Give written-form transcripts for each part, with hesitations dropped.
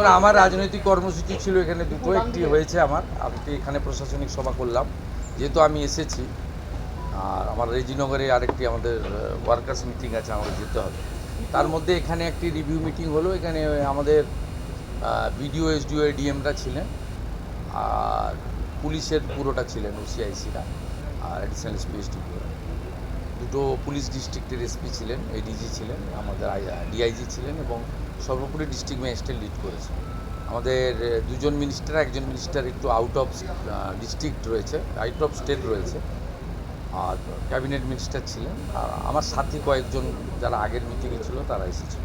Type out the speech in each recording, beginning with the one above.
দেখুন, আমার রাজনৈতিক কর্মসূচি ছিল এখানে দুটো। একটি হয়েছে আমি এখানে প্রশাসনিক সভা করলাম, যেহেতু আমি এসেছি। আর আমার রেজিনগরে আরেকটি আমাদের ওয়ার্কার্স মিটিং আছে, আমাকে যেতে হবে। তার মধ্যে এখানে একটি রিভিউ মিটিং হলো। এখানে আমাদের বিডিও, এসডিও, এডিএমরা ছিলেন, আর পুলিশের পুরোটা ছিলেন, ওসিআইসিরা, আর অ্যাডিশনাল এসপি, এসডিপিওরা। দুটো পুলিশ ডিস্ট্রিক্টের এসপি ছিলেন, এডিজি ছিলেন, আমাদের ডিআইজি ছিলেন, এবং সর্বোপরি ডিস্ট্রিক্ট ম্যাজিস্ট্রেট লিড করেছে। আমাদের দুজন মিনিস্টার, একজন মিনিস্টার একটু আউট অফ ডিস্ট্রিক্ট রয়েছে, আউট অফ স্টেট রয়েছে, আর ক্যাবিনেট মিনিস্টার ছিলেন। আর আমার সাথী কয়েকজন যারা আগের মিটিংয়ে ছিল তারা এসেছিল।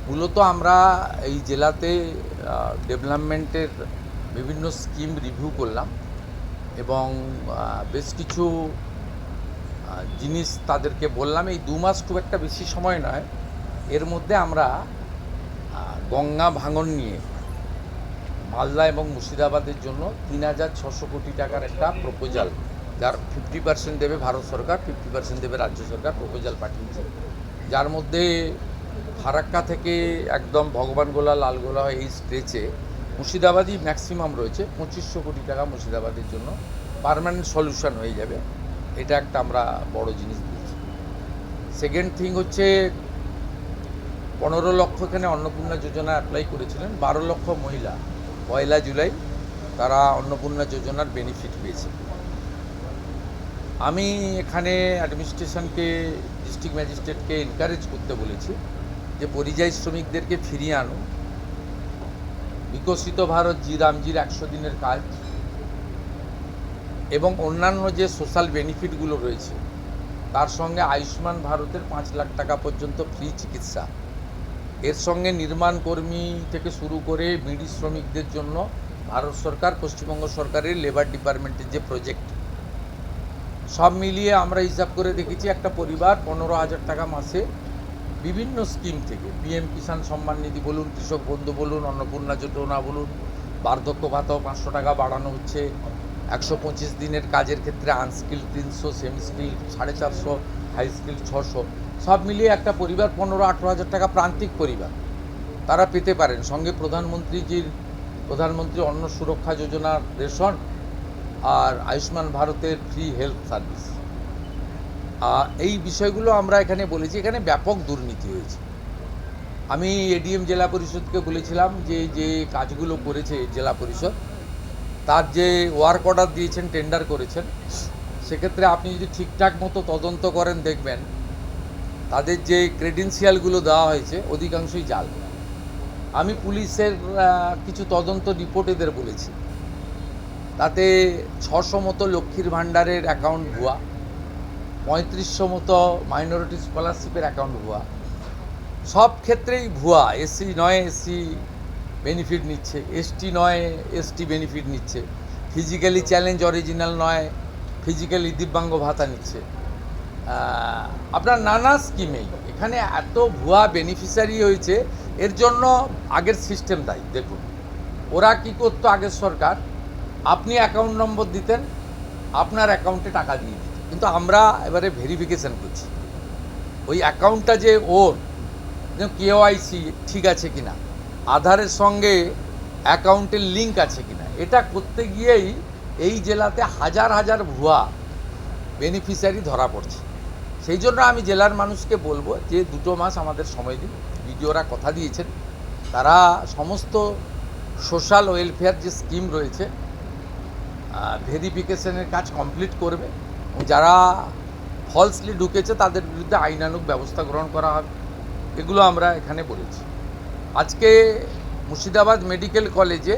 মূলত আমরা এই জেলাতে ডেভেলপমেন্টের বিভিন্ন স্কিম রিভিউ করলাম, এবং বেশ কিছু জিনিস তাদেরকে বললাম। এই 2 মাস খুব একটা বেশি সময় নয়, এর মধ্যে আমরা গঙ্গা ভাঙন নিয়ে মালদা এবং মুর্শিদাবাদের জন্য 3,600 কোটি টাকার একটা প্রপোজাল, যার 50% দেবে ভারত সরকার, 50% দেবে রাজ্য সরকার, প্রপোজাল পাঠিয়েছে। যার মধ্যে ফারাক্কা থেকে একদম ভগবানগোলা, লালগোলা এই স্ট্রেচে মুর্শিদাবাদই ম্যাক্সিমাম রয়েছে। 2,500 কোটি টাকা মুর্শিদাবাদের জন্য পার্মানেন্ট সলিউশন হয়ে যাবে। এটা একটা আমরা বড় জিনিস দিয়েছি। সেকেন্ড থিং হচ্ছে 15 লক্ষ এখানে অন্নপূর্ণা যোজনা অ্যাপ্লাই করেছিলেন। 12 লক্ষ মহিলা 1 জুলাই তারা অন্নপূর্ণা যোজনার বেনিফিট পেয়েছে। আমি এখানে অ্যাডমিনিস্ট্রেশনকে, ডিস্ট্রিক্ট ম্যাজিস্ট্রেটকে এনকারেজ করতে বলেছি যে পরিযায়ী শ্রমিকদেরকে ফিরিয়ে আনুন। বিকশিত ভারত রামজির 100 দিনের কাজ এবং অন্যান্য যে সোশ্যাল বেনিফিটগুলো রয়েছে, তার সঙ্গে আয়ুষ্মান ভারতের 5 লাখ টাকা পর্যন্ত ফ্রি চিকিৎসা, এর সঙ্গে নির্মাণ কর্মী থেকে শুরু করে বিড়ি শ্রমিকদের জন্য ভারত সরকার, পশ্চিমবঙ্গ সরকারের লেবার ডিপার্টমেন্টের যে প্রজেক্ট, সব মিলিয়ে আমরা হিসাব করে দেখেছি একটা পরিবার 15,000 টাকা মাসে বিভিন্ন স্কিম থেকে, পিএম কিষাণ সম্মান নিধি বলুন, কৃষক বন্ধু বলুন, অন্নপূর্ণা যোজনা বলুন, বার্ধক্য ভাতাও 500 টাকা বাড়ানো হচ্ছে, 125 দিনের কাজের ক্ষেত্রে unskill 300, semi skill 450, high skill 600, সব মিলিয়ে একটা পরিবার 15-18 হাজার টাকা প্রান্তিক পরিবার তারা পেতে পারেন। সঙ্গে প্রধানমন্ত্রী অন্ন সুরক্ষা যোজনার রেশন, আর আয়ুষ্মান ভারতের ফ্রি হেলথ সার্ভিস। এই বিষয়গুলো আমরা এখানে বলেছি। এখানে ব্যাপক দুর্নীতি হয়েছে। আমি এডিএম জেলা পরিষদকে বলেছিলাম যে যে কাজগুলো করেছে জেলা পরিষদ, তার যে ওয়ার্ক অর্ডার দিয়েছেন, টেন্ডার করেছেন, সেক্ষেত্রে আপনি যদি ঠিকঠাক মতো তদন্ত করেন, দেখবেন তাদের যে ক্রেডেন্সিয়ালগুলো দেওয়া হয়েছে অধিকাংশই জাল। আমি পুলিশের কিছু তদন্ত রিপোর্ট এদের বলেছি, তাতে 600 মতো লক্ষ্মীর ভাণ্ডারের অ্যাকাউন্ট ভুয়া, 3500 মতো মাইনরিটি স্কলারশিপের অ্যাকাউন্ট ভুয়া, সব ক্ষেত্রেই ভুয়া। এসসি নয় এসসি বেনিফিট নিচ্ছে, এসটি নয় এসটি বেনিফিট নিচ্ছে, ফিজিক্যালি চ্যালেঞ্জ অরিজিনাল নয় ফিজিক্যালি দিব্যাঙ্গ ভাতা নিচ্ছে। আপনার নানা স্কিমেই এখানে এত ভুয়া বেনিফিশিয়ারি হয়েছে। এর জন্য আগের সিস্টেম দায়ী। দেখুন ওরা কী করতো আগের সরকার, আপনি অ্যাকাউন্ট নম্বর দিতেন, আপনার অ্যাকাউন্টে টাকা দিয়ে দিত, কিন্তু আমরা এবারে ভেরিফিকেশান করছি ওই অ্যাকাউন্টটা যে ওর কেওআইসি ঠিক আছে কিনা, আধারের সঙ্গে অ্যাকাউন্টের লিঙ্ক আছে কিনা, এটা করতে গিয়েই এই জেলাতে হাজার হাজার ভুয়া বেনিফিশিয়ারি ধরা পড়ছে। সেই জন্য আমি জেলার মানুষকে বলবো যে 2 মাস আমাদের সময় দিন। বিডিওরা কথা দিয়েছেন, তারা সমস্ত সোশ্যাল ওয়েলফেয়ার যে স্কিম রয়েছে ভেরিফিকেশনের কাজ কমপ্লিট করবে, এবং যারা ফলসলি ঢুকেছে তাদের বিরুদ্ধে আইনানুগ ব্যবস্থা গ্রহণ করা হবে। এগুলো আমরা এখানে বলেছি। আজকে মুর্শিদাবাদ মেডিকেল কলেজে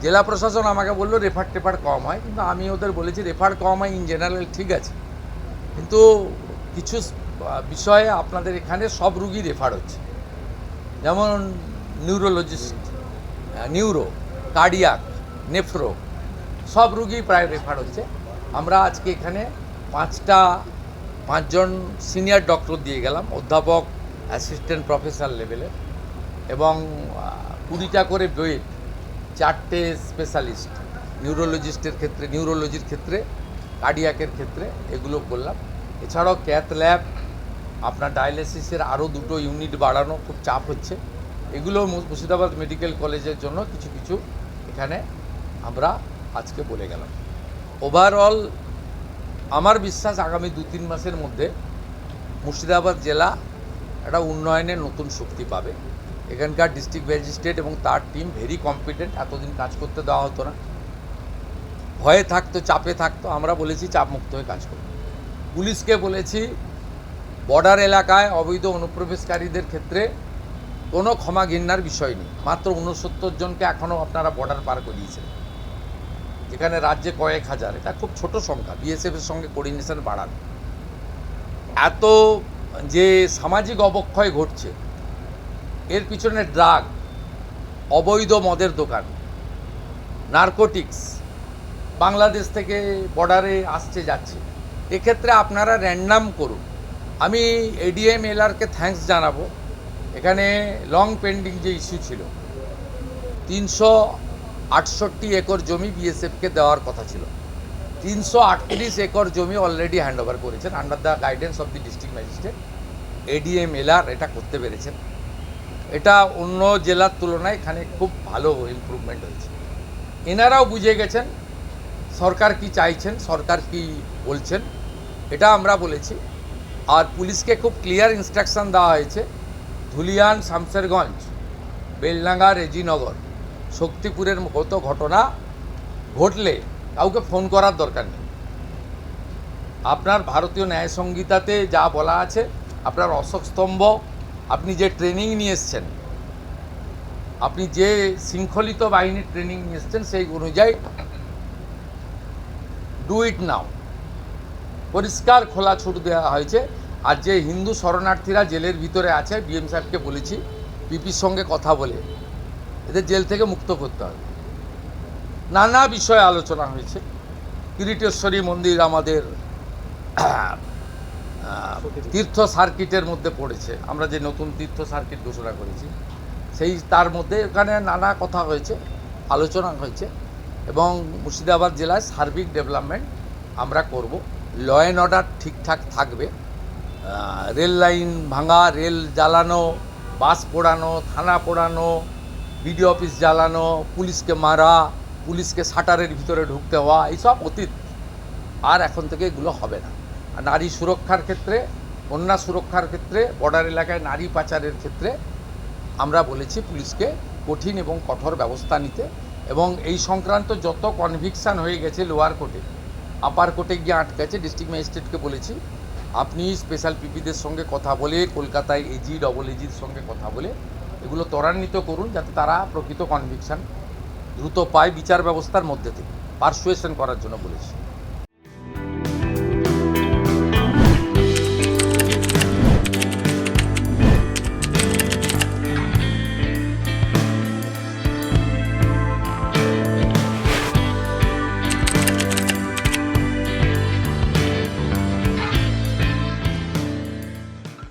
জেলা প্রশাসন আমাকে বললো রেফার কম হয়, কিন্তু আমি ওদের বলেছি রেফার কম হয় ইন জেনারেল ঠিক আছে, কিন্তু কিছু বিষয়ে আপনাদের এখানে সব রুগী রেফার হচ্ছে, যেমন নিউরোলজিস্ট, নিউরো, কার্ডিয়াক, নেফ্রো, সব রুগী প্রায় রেফার হচ্ছে। আমরা আজকে এখানে 5জন সিনিয়র ডক্টর দিয়ে গেলাম, অধ্যাপক, অ্যাসিস্ট্যান্ট প্রফেসর লেভেলের, এবং 20টা করে বেড, 4টে স্পেশালিস্ট, নিউরোলজিস্টের ক্ষেত্রে, নিউরোলজির ক্ষেত্রে, কার্ডিয়াকের ক্ষেত্রে, এগুলো করলাম। এছাড়াও ক্যাথ ল্যাব, আপনার ডায়ালিসিসের আরও 2টো ইউনিট বাড়ানো, খুব চাপ হচ্ছে। এগুলো মুর্শিদাবাদ মেডিকেল কলেজের জন্য কিছু কিছু এখানে আমরা আজকে বলে গেলাম। ওভারঅল আমার বিশ্বাস আগামী 2-3 মাসের মধ্যে মুর্শিদাবাদ জেলা একটা উন্নয়নের নতুন শক্তি পাবে। এখানকার ডিস্ট্রিক্ট ম্যাজিস্ট্রেট এবং তার টিম ভেরি কম্পিটেন্ট, এতদিন কাজ করতে দেওয়া হতো না, ভয়ে থাকতো, চাপে থাকতো। আমরা বলেছি চাপমুক্ত হয়ে কাজ করব। পুলিশকে বলেছি বর্ডার এলাকায় অবৈধ অনুপ্রবেশকারীদের ক্ষেত্রে কোনো ক্ষমা ঘৃণার বিষয় নেই। মাত্র 69 জনকে এখনও আপনারা বর্ডার পার করিয়েছেন, যেখানে রাজ্যে কয়েক হাজার, এটা খুব ছোট সংখ্যা। বিএসএফের সঙ্গে কোঅর্ডিনেশন বাড়ান। এত যে সামাজিক অবক্ষয় ঘটছে এর পিছনে ড্রাগ, অবৈধ মদের দোকান, নারকোটিক্স বাংলাদেশ থেকে বর্ডারে আসছে যাচ্ছে, এক্ষেত্রে আপনারা র্যান্ডাম করুন। আমি এডিএম এলআরকে থ্যাঙ্কস জানাবো। এখানে লং পেন্ডিং যে ইস্যু ছিল, 368 একর জমি বিএসএফকে দেওয়ার কথা ছিল, 338 একর জমি অলরেডি হ্যান্ড ওভার করেছেন under the guidance of the district magistrate. ADM LR এটা করতে পেরেছেন। এটা অন্য জেলার তুলনায় এখানে খুব ভালো ইমপ্রুভমেন্ট হয়েছে। এনারাও বুঝে গেছেন সরকার কি চাইছেন, সরকার কি বলছেন, এটা আমরা বলেছি। আর পুলিশকে খুব ক্লিয়ার ইনস্ট্রাকশন দেওয়া হয়েছে, ধুলিয়ান, শামসেরগঞ্জ, বেলডাঙ্গা, রেজিনগর, শক্তিপুরের মতো ঘটনা ঘটলে কাউকে ফোন করার দরকার নেই। আপনার ভারতীয় ন্যায় সংহিতাতে যা বলা আছে, আপনার অশোক স্তম্ভ, আপনি যে ট্রেনিং নিয়ে এসছেন, আপনি যে শৃঙ্খলিত বাহিনীর ট্রেনিং নিয়ে এসছেন, সেই অনুযায়ী ডু ইট নাও। পরিষ্কার খোলা ছুট দেওয়া হয়েছে। আর যে হিন্দু শরণার্থীরা জেলের ভিতরে আছে, ডিএম সাহেবকে বলেছি পিপির সঙ্গে কথা বলে এদের জেল থেকে মুক্ত করতে হবে। নানা বিষয়ে আলোচনা হয়েছে। কিরিটেশ্বরী মন্দির আমাদের তীর্থ সার্কিটের মধ্যে পড়েছে, আমরা যে নতুন তীর্থ সার্কিট ঘোষণা করেছি, সেই তার মধ্যে এখানে নানা কথা হয়েছে, আলোচনা হয়েছে। এবং মুর্শিদাবাদ জেলায় সার্বিক ডেভেলপমেন্ট আমরা করব। ল অ্যান্ড অর্ডার ঠিকঠাক থাকবে। রেল লাইন ভাঙা, রেল জ্বালানো, বাস পোড়ানো, থানা পোড়ানো, বিডিও অফিস জ্বালানো, পুলিশকে মারা, পুলিশকে শাটারের ভিতরে ঢুকতে হওয়া, এইসব অতীত। আর এখন থেকে এগুলো হবে না। আর নারী সুরক্ষার ক্ষেত্রে, কন্যা সুরক্ষার ক্ষেত্রে, বর্ডার এলাকায় নারী পাচারের ক্ষেত্রে আমরা বলেছি পুলিশকে কঠিন এবং কঠোর ব্যবস্থা নিতে। এবং এই সংক্রান্ত যত কনভিকশান হয়ে গেছে লোয়ার কোর্টে, আপার কোর্টে গিয়ে আটকেছে, ডিস্ট্রিক্ট ম্যাজিস্ট্রেটকে বলেছি আপনি স্পেশাল পিপিদের সঙ্গে কথা বলে, কলকাতায় এজি, ডবল এজির সঙ্গে কথা বলে এগুলো ত্বরান্বিত করুন, যাতে তারা প্রকৃত কনভিকশান দ্রুত পায় বিচার ব্যবস্থার মধ্যে থেকে। পারসুয়েশন করার জন্য বলেছি।